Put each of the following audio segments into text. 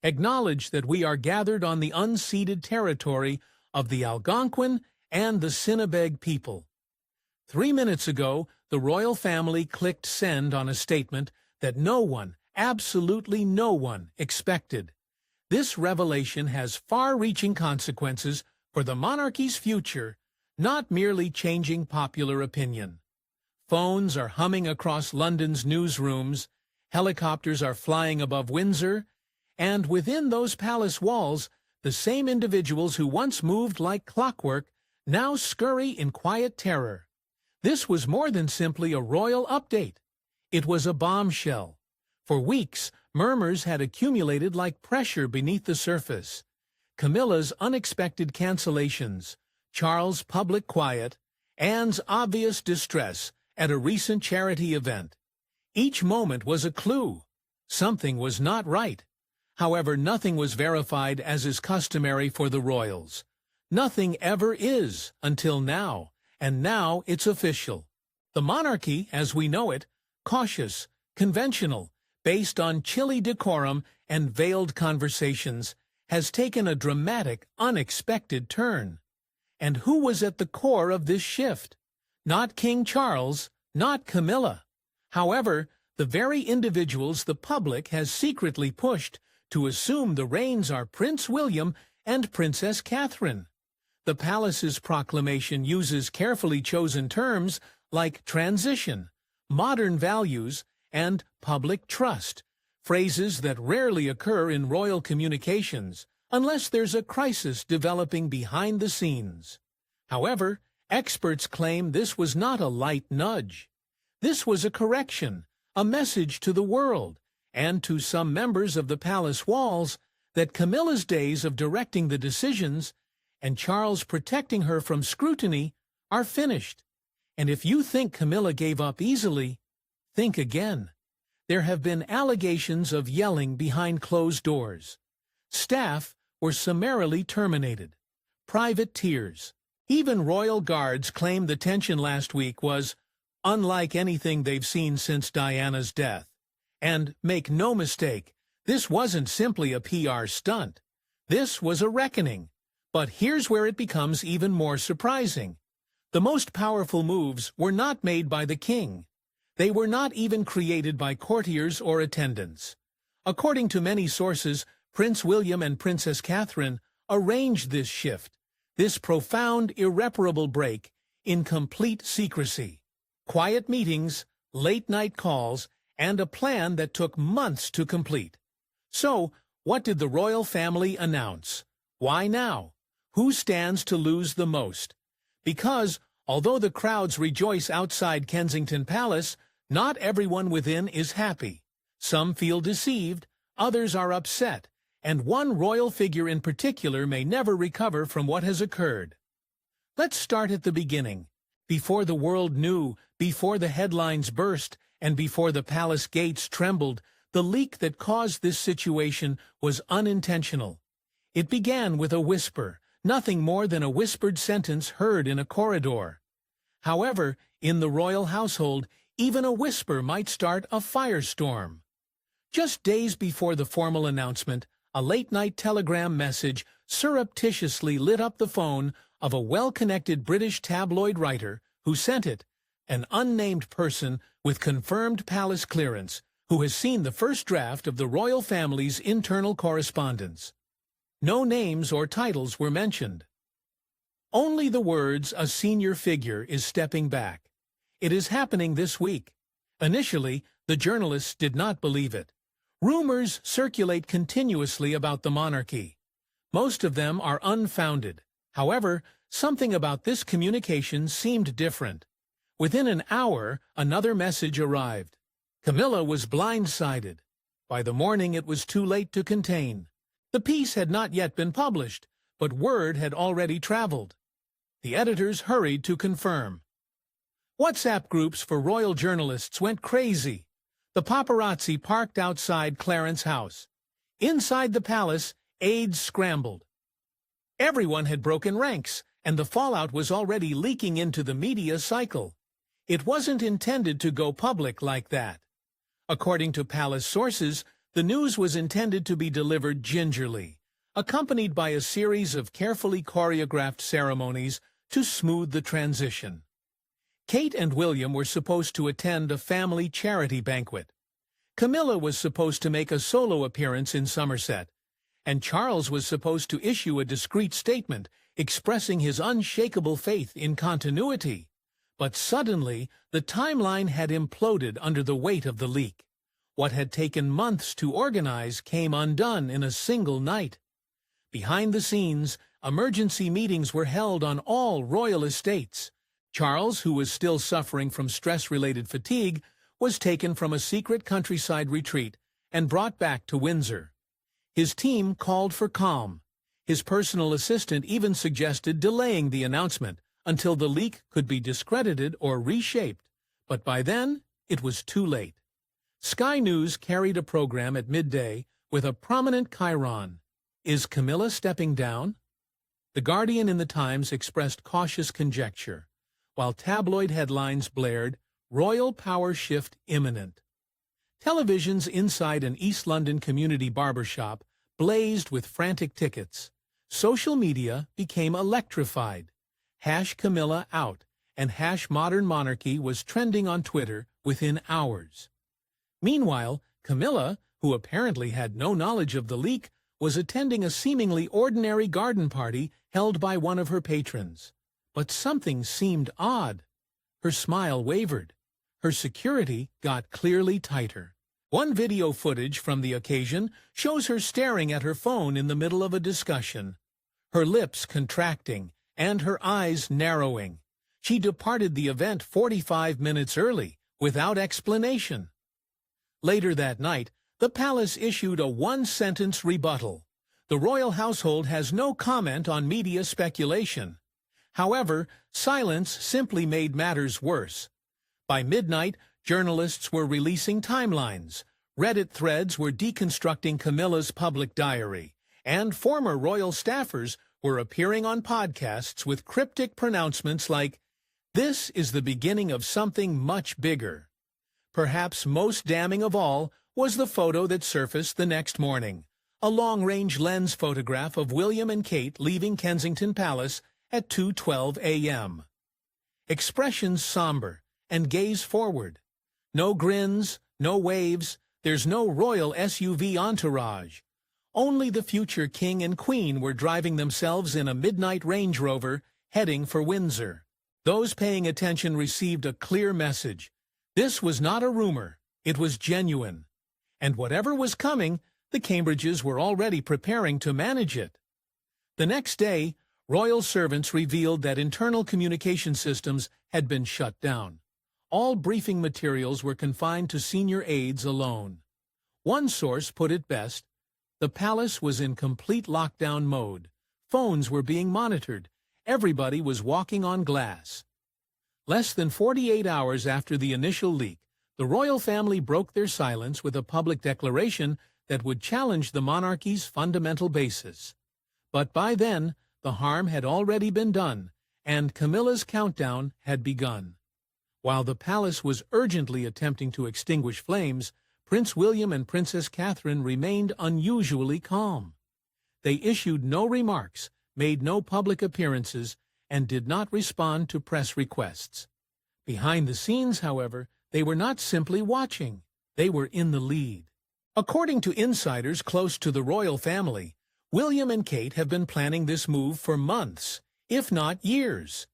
Acknowledge that we are gathered on the unceded territory of the Algonquin and the Sinabeg people. 3 minutes ago, the royal family clicked send on a statement that no one, absolutely no one, expected. This revelation has far-reaching consequences for the monarchy's future, not merely changing popular opinion. Phones are humming across London's newsrooms, helicopters are flying above Windsor, and within those palace walls, the same individuals who once moved like clockwork now scurry in quiet terror. This was more than simply a royal update. It was a bombshell. For weeks, murmurs had accumulated like pressure beneath the surface. Camilla's unexpected cancellations, Charles' public quiet, Anne's obvious distress at a recent charity event. Each moment was a clue. Something was not right. However, nothing was verified as is customary for the royals. Nothing ever is until now, and now it's official. The monarchy, as we know it, cautious, conventional, based on chilly decorum and veiled conversations, has taken a dramatic, unexpected turn. And who was at the core of this shift? Not King Charles, not Camilla. However, the very individuals the public has secretly pushed to assume the reins are Prince William and Princess Catherine. The palace's proclamation uses carefully chosen terms like transition, modern values, and public trust, phrases that rarely occur in royal communications unless there's a crisis developing behind the scenes. However, experts claim this was not a light nudge. This was a correction, a message to the world, and to some members of the palace walls, that Camilla's days of directing the decisions and Charles protecting her from scrutiny are finished. And if you think Camilla gave up easily, think again. There have been allegations of yelling behind closed doors. Staff were summarily terminated. Private tears. Even royal guards claimed the tension last week was unlike anything they've seen since Diana's death. And make no mistake, this wasn't simply a PR stunt. This was a reckoning. But here's where it becomes even more surprising. The most powerful moves were not made by the king. They were not even created by courtiers or attendants. According to many sources, Prince William and Princess Catherine arranged this shift, this profound, irreparable break, in complete secrecy. Quiet meetings, late-night calls, and a plan that took months to complete. So, what did the royal family announce? Why now? Who stands to lose the most? Because, although the crowds rejoice outside Kensington Palace, not everyone within is happy. Some feel deceived, others are upset, and one royal figure in particular may never recover from what has occurred. Let's start at the beginning. Before the world knew, before the headlines burst, and before the palace gates trembled, the leak that caused this situation was unintentional. It began with a whisper, nothing more than a whispered sentence heard in a corridor. However, in the royal household, even a whisper might start a firestorm. Just days before the formal announcement, a late-night telegram message surreptitiously lit up the phone of a well-connected British tabloid writer who sent it, an unnamed person with confirmed palace clearance, who has seen the first draft of the royal family's internal correspondence. No names or titles were mentioned. Only the words, "A senior figure is stepping back." It is happening this week. Initially, the journalists did not believe it. Rumors circulate continuously about the monarchy. Most of them are unfounded. However, something about this communication seemed different. Within an hour, another message arrived. Camilla was blindsided. By the morning, it was too late to contain. The piece had not yet been published, but word had already traveled. The editors hurried to confirm. WhatsApp groups for royal journalists went crazy. The paparazzi parked outside Clarence House. Inside the palace, aides scrambled. Everyone had broken ranks, and the fallout was already leaking into the media cycle. It wasn't intended to go public like that. According to palace sources, The news was intended to be delivered gingerly, accompanied by a series of carefully choreographed ceremonies to smooth the transition. Kate and William were supposed to attend a family charity banquet. Camilla was supposed to make a solo appearance in Somerset, and Charles was supposed to issue a discreet statement expressing his unshakable faith in continuity. But suddenly, the timeline had imploded under the weight of the leak. What had taken months to organize came undone in a single night. Behind the scenes, emergency meetings were held on all royal estates. Charles, who was still suffering from stress-related fatigue, was taken from a secret countryside retreat and brought back to Windsor. His team called for calm. His personal assistant even suggested delaying the announcement until the leak could be discredited or reshaped, but by then it was too late. Sky News carried a program at midday with a prominent chyron. Is Camilla stepping down? The Guardian and the Times expressed cautious conjecture, while tabloid headlines blared, "Royal power shift imminent." Televisions inside an East London community barbershop blazed with frantic tickets. Social media became electrified. #Camilla out and #modern monarchy was trending on Twitter within hours. Meanwhile, Camilla, who apparently had no knowledge of the leak, was attending a seemingly ordinary garden party held by one of her patrons. But something seemed odd. Her smile wavered. Her security got clearly tighter. One video footage from the occasion shows her staring at her phone in the middle of a discussion, her lips contracting and her eyes narrowing. She departed the event 45 minutes early, without explanation. Later that night, the palace issued a one-sentence rebuttal. The royal household has no comment on media speculation. However, silence simply made matters worse. By midnight, journalists were releasing timelines, Reddit threads were deconstructing Camilla's public diary, and former royal staffers were appearing on podcasts with cryptic pronouncements like, "This is the beginning of something much bigger." Perhaps most damning of all was the photo that surfaced the next morning, a long-range lens photograph of William and Kate leaving Kensington Palace at 2:12 a.m. Expressions somber and gaze forward. No grins, no waves, there's no royal SUV entourage. Only the future king and queen were driving themselves in a midnight Range Rover heading for Windsor. Those paying attention received a clear message. This was not a rumor, it was genuine. And whatever was coming, the Cambridges were already preparing to manage it. The next day, royal servants revealed that internal communication systems had been shut down. All briefing materials were confined to senior aides alone. One source put it best: the palace was in complete lockdown mode. Phones were being monitored. Everybody was walking on glass. Less than 48 hours after the initial leak, the royal family broke their silence with a public declaration that would challenge the monarchy's fundamental basis. But by then, the harm had already been done, and Camilla's countdown had begun. While the palace was urgently attempting to extinguish flames, Prince William and Princess Catherine remained unusually calm. They issued no remarks, made no public appearances, and did not respond to press requests. Behind the scenes, however, they were not simply watching, they were in the lead. According to insiders close to the royal family, William and Kate have been planning this move for months, if not years.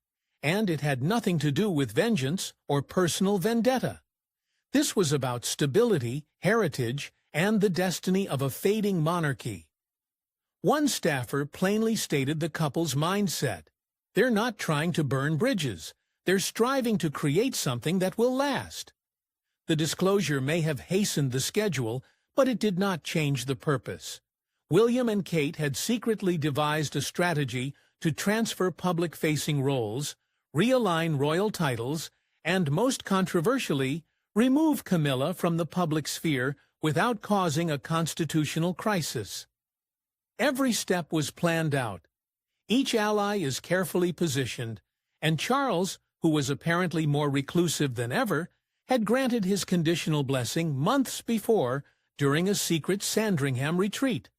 And it had nothing to do with vengeance or personal vendetta. This was about stability, heritage, and the destiny of a fading monarchy. One staffer plainly stated the couple's mindset. They're not trying to burn bridges. They're striving to create something that will last. The disclosure may have hastened the schedule, but it did not change the purpose. William and Kate had secretly devised a strategy to transfer public-facing roles, realign royal titles, and most controversially, remove Camilla from the public sphere without causing a constitutional crisis. Every step was planned out. Each ally is carefully positioned, and Charles, who was apparently more reclusive than ever, had granted his conditional blessing months before, during a secret Sandringham retreat.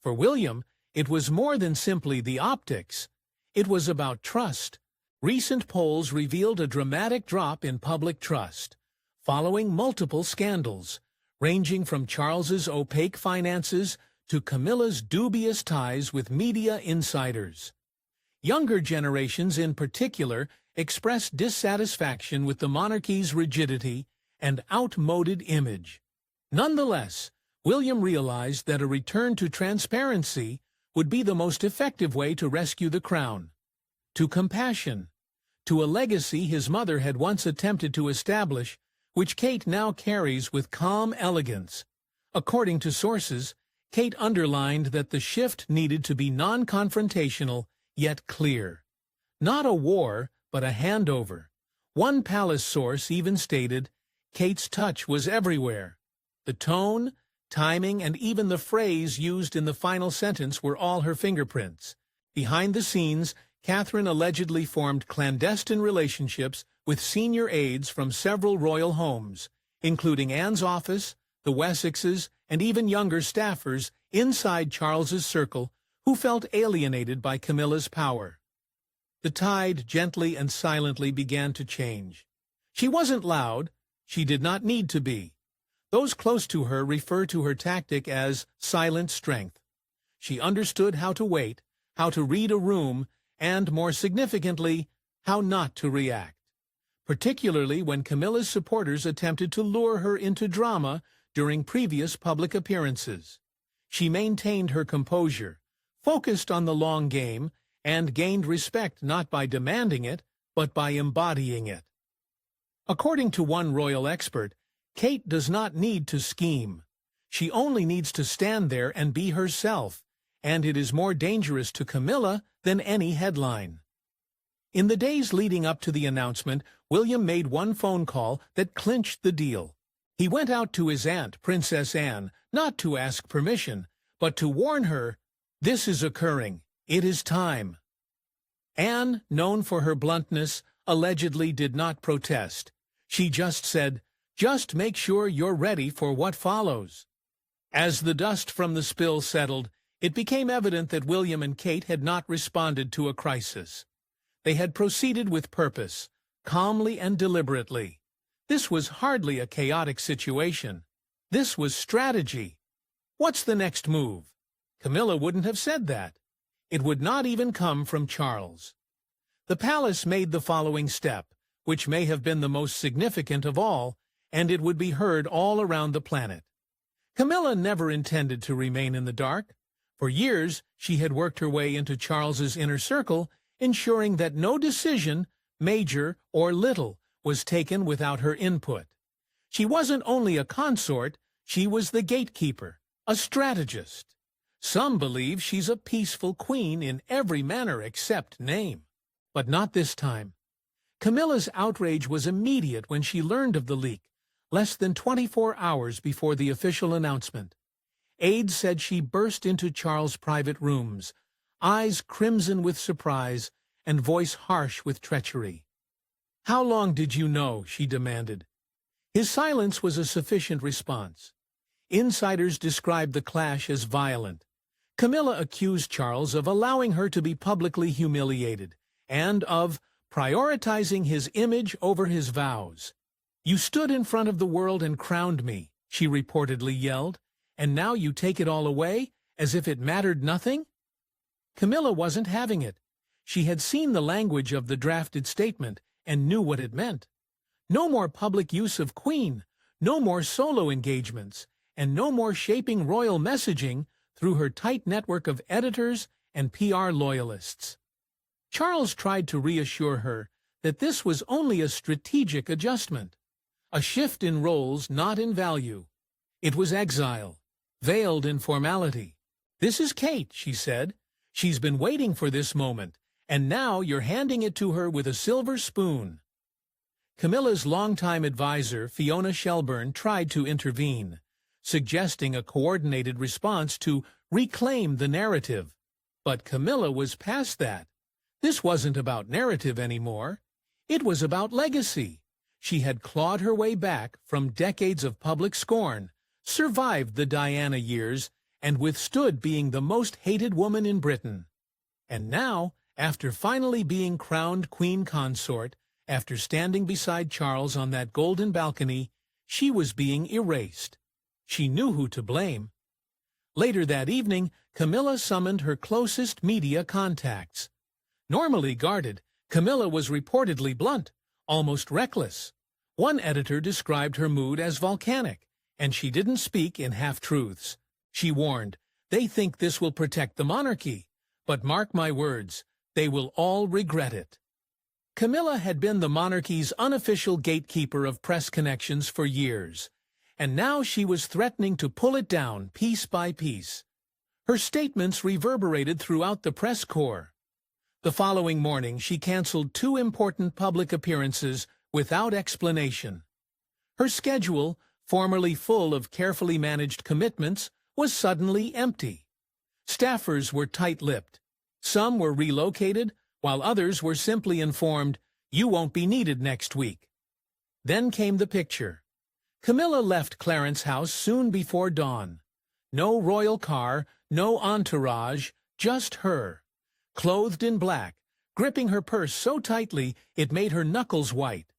For William, it was more than simply the optics. It was about trust. Recent polls revealed a dramatic drop in public trust, following multiple scandals, ranging from Charles's opaque finances to Camilla's dubious ties with media insiders. Younger generations in particular expressed dissatisfaction with the monarchy's rigidity and outmoded image. Nonetheless, William realized that a return to transparency would be the most effective way to rescue the crown, to compassion, to a legacy his mother had once attempted to establish, which Kate now carries with calm elegance. According to sources, Kate underlined that the shift needed to be non-confrontational, yet clear. Not a war, but a handover. One palace source even stated, Kate's touch was everywhere. The tone, timing, and even the phrase used in the final sentence were all her fingerprints. Behind the scenes, Catherine allegedly formed clandestine relationships with senior aides from several royal homes, including Anne's office, the Wessexes, and even younger staffers inside Charles's circle who felt alienated by Camilla's power. The tide gently and silently began to change. She wasn't loud. She did not need to be. Those close to her refer to her tactic as silent strength. She understood how to wait, how to read a room, and, more significantly, how not to react. Particularly when Camilla's supporters attempted to lure her into drama during previous public appearances. She maintained her composure, focused on the long game, and gained respect not by demanding it, but by embodying it. According to one royal expert, Kate does not need to scheme. She only needs to stand there and be herself, and it is more dangerous to Camilla than any headline. In the days leading up to the announcement, William made one phone call that clinched the deal. He went out to his aunt, Princess Anne, not to ask permission, but to warn her, "This is occurring. It is time." Anne, known for her bluntness, allegedly did not protest. She just said, "Just make sure you're ready for what follows." As the dust from the spill settled, it became evident that William and Kate had not responded to a crisis. They had proceeded with purpose, calmly and deliberately. This was hardly a chaotic situation. This was strategy. What's the next move? Camilla wouldn't have said that. It would not even come from Charles. The palace made the following step, which may have been the most significant of all, and it would be heard all around the planet. Camilla never intended to remain in the dark. For years, she had worked her way into Charles's inner circle, ensuring that no decision, major or little, was taken without her input. She wasn't only a consort, she was the gatekeeper, a strategist. Some believe she's a peaceful queen in every manner except name. But not this time. Camilla's outrage was immediate when she learned of the leak, less than 24 hours before the official announcement. Aides said she burst into Charles' private rooms, eyes crimson with surprise and voice harsh with treachery. "How long did you know?" she demanded. His silence was a sufficient response. Insiders described the clash as violent. Camilla accused Charles of allowing her to be publicly humiliated and of prioritizing his image over his vows. "You stood in front of the world and crowned me," she reportedly yelled, "and now you take it all away, as if it mattered nothing?" Camilla wasn't having it. She had seen the language of the drafted statement and knew what it meant. No more public use of Queen, no more solo engagements, and no more shaping royal messaging through her tight network of editors and PR loyalists. Charles tried to reassure her that this was only a strategic adjustment, a shift in roles, not in value. It was exile, veiled in formality. "This is Kate," she said. "She's been waiting for this moment, and now you're handing it to her with a silver spoon." Camilla's longtime advisor, Fiona Shelburne, tried to intervene, suggesting a coordinated response to reclaim the narrative. But Camilla was past that. This wasn't about narrative anymore. It was about legacy. She had clawed her way back from decades of public scorn, survived the Diana years, and withstood being the most hated woman in Britain. And now, after finally being crowned queen consort, after standing beside Charles on that golden balcony, she was being erased. She knew who to blame. Later that evening, Camilla summoned her closest media contacts. Normally guarded, Camilla was reportedly blunt, almost reckless. One editor described her mood as volcanic, and she didn't speak in half-truths. She warned, "They think this will protect the monarchy, but mark my words, they will all regret it." Camilla had been the monarchy's unofficial gatekeeper of press connections for years, and now she was threatening to pull it down piece by piece. Her statements reverberated throughout the press corps. The following morning, she canceled 2 important public appearances without explanation. Her schedule, formerly full of carefully managed commitments, was suddenly empty. Staffers were tight-lipped. Some were relocated, while others were simply informed, "You won't be needed next week." Then came the picture. Camilla left Clarence House soon before dawn. No royal car, no entourage, just her. Clothed in black, gripping her purse so tightly it made her knuckles white.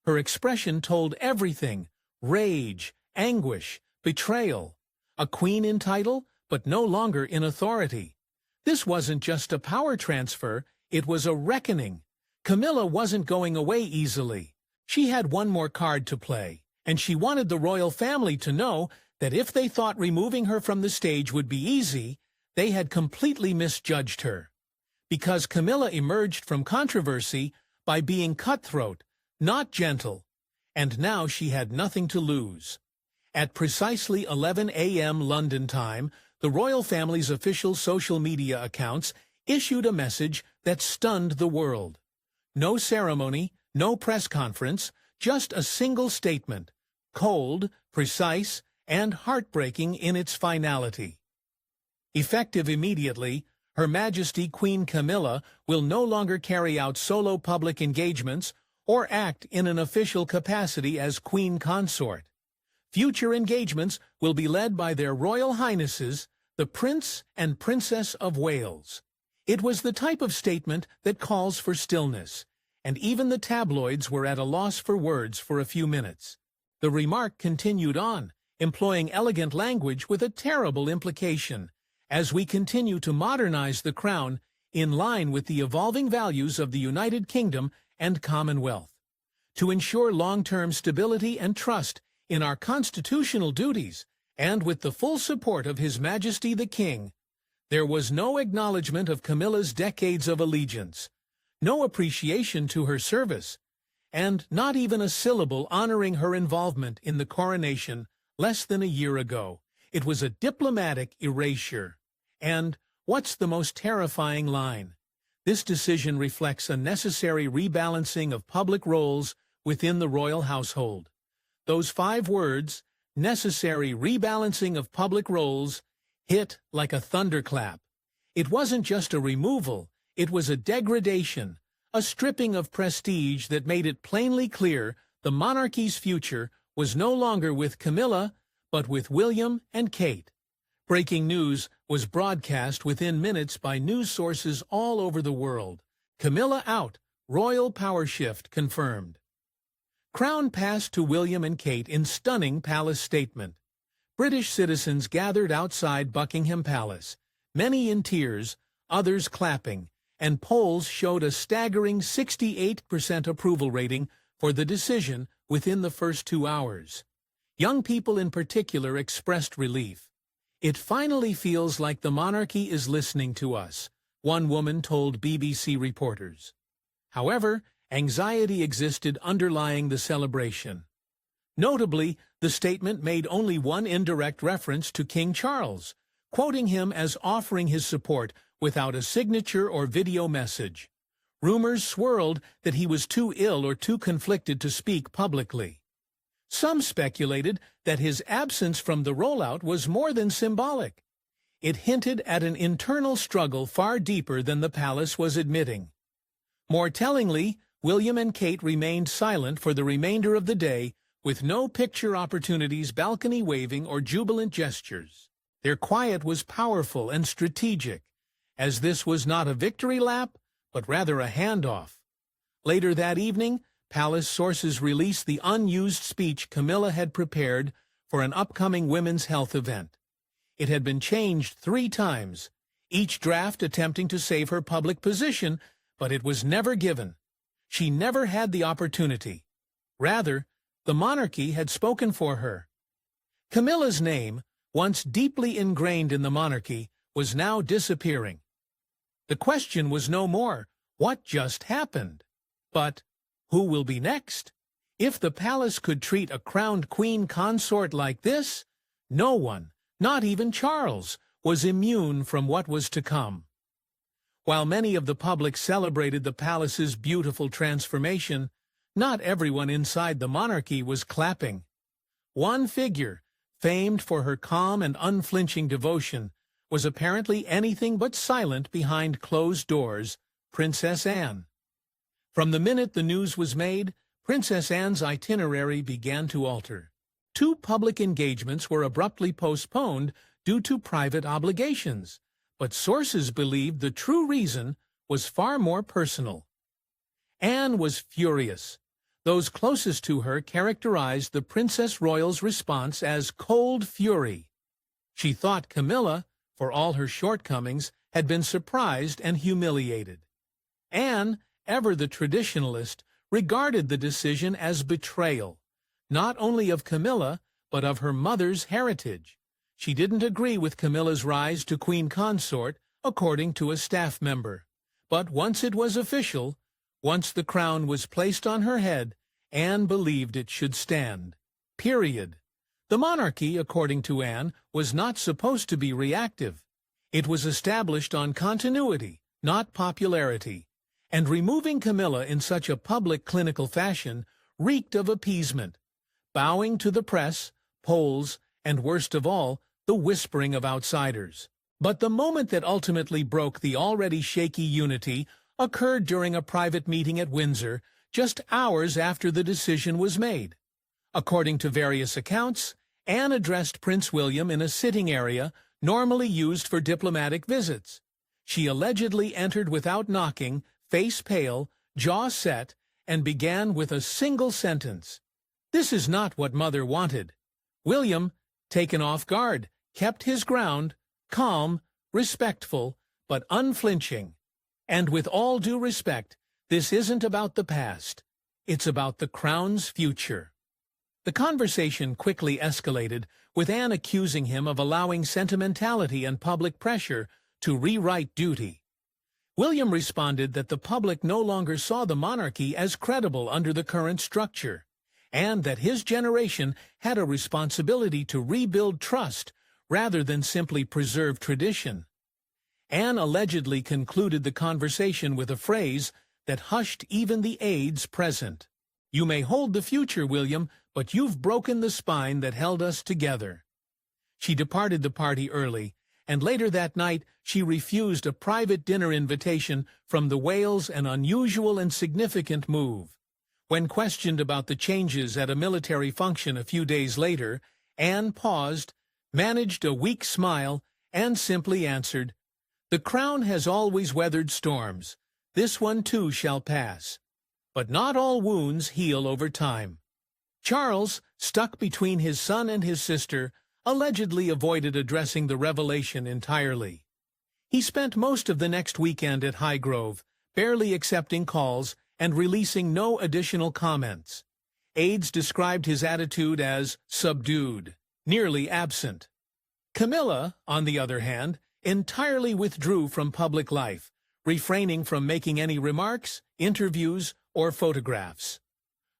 Her expression told everything: rage, anguish, betrayal. A queen in title, but no longer in authority. This wasn't just a power transfer, it was a reckoning. Camilla wasn't going away easily. She had one more card to play, and she wanted the royal family to know that if they thought removing her from the stage would be easy, they had completely misjudged her. Because Camilla emerged from controversy by being cutthroat, not gentle, and now she had nothing to lose. At precisely 11 a.m. London time, the royal family's official social media accounts issued a message that stunned the world. No ceremony, no press conference, just a single statement, cold, precise, and heartbreaking in its finality. Effective immediately, Her Majesty Queen Camilla will no longer carry out solo public engagements or act in an official capacity as Queen Consort. Future engagements will be led by their Royal Highnesses, the Prince and Princess of Wales. It was the type of statement that calls for stillness, and even the tabloids were at a loss for words for a few minutes. The remark continued on, employing elegant language with a terrible implication, as we continue to modernize the crown in line with the evolving values of the United Kingdom and Commonwealth. To ensure long-term stability and trust in our constitutional duties, and with the full support of His Majesty the King, there was no acknowledgement of Camilla's decades of allegiance, no appreciation to her service, and not even a syllable honoring her involvement in the coronation less than a year ago. It was a diplomatic erasure. And what's the most terrifying line? This decision reflects a necessary rebalancing of public roles within the royal household. Those 5 words, necessary rebalancing of public roles, hit like a thunderclap. It wasn't just a removal, it was a degradation, a stripping of prestige that made it plainly clear the monarchy's future was no longer with Camilla, but with William and Kate. Breaking news was broadcast within minutes by news sources all over the world. Camilla out, royal power shift confirmed. Crown passed to William and Kate in stunning palace statement. British citizens gathered outside Buckingham Palace, many in tears, others clapping, and polls showed a staggering 68% approval rating for the decision within the first 2 hours. Young people in particular expressed relief. "It finally feels like the monarchy is listening to us," one woman told BBC reporters. However, anxiety existed underlying the celebration. Notably, the statement made only one indirect reference to King Charles, quoting him as offering his support without a signature or video message. Rumors swirled that he was too ill or too conflicted to speak publicly. Some speculated that his absence from the rollout was more than symbolic. It hinted at an internal struggle far deeper than the palace was admitting. More tellingly, William and Kate remained silent for the remainder of the day, with no picture opportunities, balcony waving, or jubilant gestures. Their quiet was powerful and strategic, as this was not a victory lap, but rather a handoff. Later that evening, palace sources released the unused speech Camilla had prepared for an upcoming women's health event. It had been changed 3 times, each draft attempting to save her public position, but it was never given. She never had the opportunity. Rather, the monarchy had spoken for her. Camilla's name, once deeply ingrained in the monarchy, was now disappearing. The question was no more, what just happened? But, who will be next? If the palace could treat a crowned queen consort like this, no one, not even Charles, was immune from what was to come. While many of the public celebrated the palace's beautiful transformation, not everyone inside the monarchy was clapping. One figure, famed for her calm and unflinching devotion, was apparently anything but silent behind closed doors, Princess Anne. From the minute the news was made, Princess Anne's itinerary began to alter. 2 public engagements were abruptly postponed due to private obligations, but sources believed the true reason was far more personal. Anne was furious. Those closest to her characterized the Princess Royal's response as cold fury. She thought Camilla, for all her shortcomings, had been surprised and humiliated. Anne, ever the traditionalist, regarded the decision as betrayal, not only of Camilla, but of her mother's heritage. She didn't agree with Camilla's rise to queen consort, according to a staff member. But once it was official, once the crown was placed on her head, Anne believed it should stand. Period. The monarchy, according to Anne, was not supposed to be reactive. It was established on continuity, not popularity. And removing Camilla in such a public clinical fashion reeked of appeasement, bowing to the press, polls, and worst of all, the whispering of outsiders. But the moment that ultimately broke the already shaky unity occurred during a private meeting at Windsor, just hours after the decision was made. According to various accounts, Anne addressed Prince William in a sitting area normally used for diplomatic visits. She allegedly entered without knocking, face pale, jaw set, and began with a single sentence. This is not what Mother wanted. William, taken off guard, kept his ground, calm, respectful, but unflinching. And with all due respect, this isn't about the past. It's about the crown's future. The conversation quickly escalated, with Anne accusing him of allowing sentimentality and public pressure to rewrite duty. William responded that the public no longer saw the monarchy as credible under the current structure, and that his generation had a responsibility to rebuild trust rather than simply preserve tradition. Anne allegedly concluded the conversation with a phrase that hushed even the aides present. "You may hold the future, William, but you've broken the spine that held us together." She departed the party early, and later that night she refused a private dinner invitation from the Wales, an unusual and significant move. When questioned about the changes at a military function a few days later, Anne paused, managed a weak smile, and simply answered, "The crown has always weathered storms. This one too shall pass. But not all wounds heal over time." Charles, stuck between his son and his sister, allegedly avoided addressing the revelation entirely. He spent most of the next weekend at Highgrove, barely accepting calls and releasing no additional comments. Aides described his attitude as subdued, nearly absent. Camilla, on the other hand, entirely withdrew from public life, refraining from making any remarks, interviews, or photographs.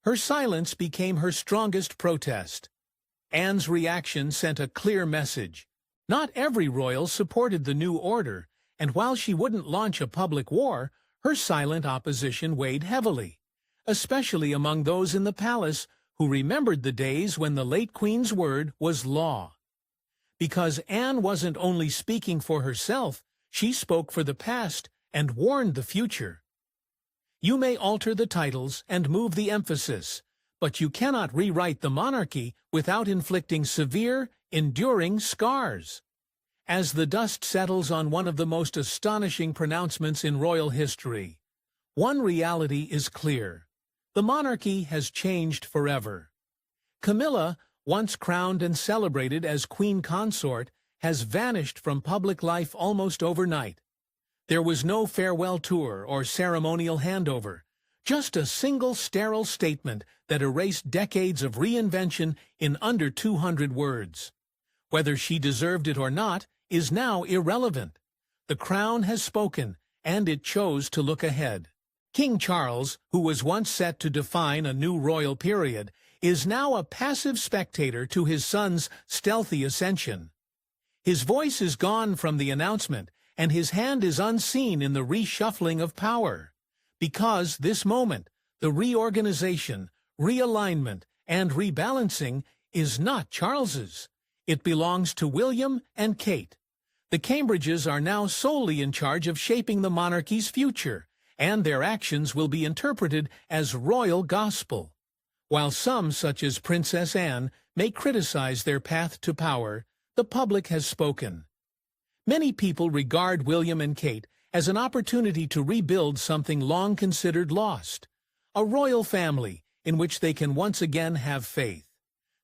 Her silence became her strongest protest. Anne's reaction sent a clear message. Not every royal supported the new order, and while she wouldn't launch a public war, her silent opposition weighed heavily, especially among those in the palace who remembered the days when the late Queen's word was law. Because Anne wasn't only speaking for herself, she spoke for the past and warned the future. "You may alter the titles and move the emphasis, But you cannot rewrite the monarchy without inflicting severe, enduring scars. As the dust settles on one of the most astonishing pronouncements in royal history, one reality is clear. The monarchy has changed forever. Camilla, once crowned and celebrated as queen consort, has vanished from public life almost overnight. There was no farewell tour or ceremonial handover, just a single sterile statement that erased decades of reinvention in under 200 words. Whether she deserved it or not is now irrelevant. The crown has spoken, and it chose to look ahead. King Charles, who was once set to define a new royal period, is now a passive spectator to his son's stealthy ascension. His voice is gone from the announcement, and his hand is unseen in the reshuffling of power. Because this moment, the reorganization, realignment, and rebalancing is not Charles's. It belongs to William and Kate. The Cambridges are now solely in charge of shaping the monarchy's future, and their actions will be interpreted as royal gospel. While some, such as Princess Anne, may criticize their path to power, the public has spoken. Many people regard William and Kate as an opportunity to rebuild something long considered lost, a royal family in which they can once again have faith.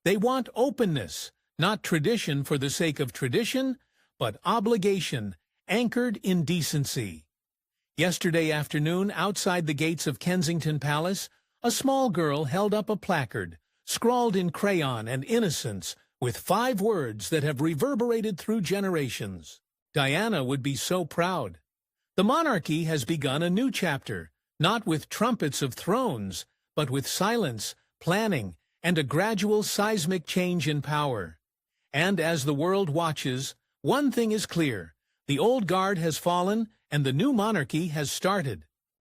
They want openness, not tradition for the sake of tradition, but obligation, anchored in decency. Yesterday afternoon, outside the gates of Kensington Palace, a small girl held up a placard, scrawled in crayon and innocence, with 5 words that have reverberated through generations. Diana would be so proud. The monarchy has begun a new chapter, not with trumpets of thrones, but with silence, planning, and a gradual seismic change in power. And as the world watches, one thing is clear: the old guard has fallen and the new monarchy has started.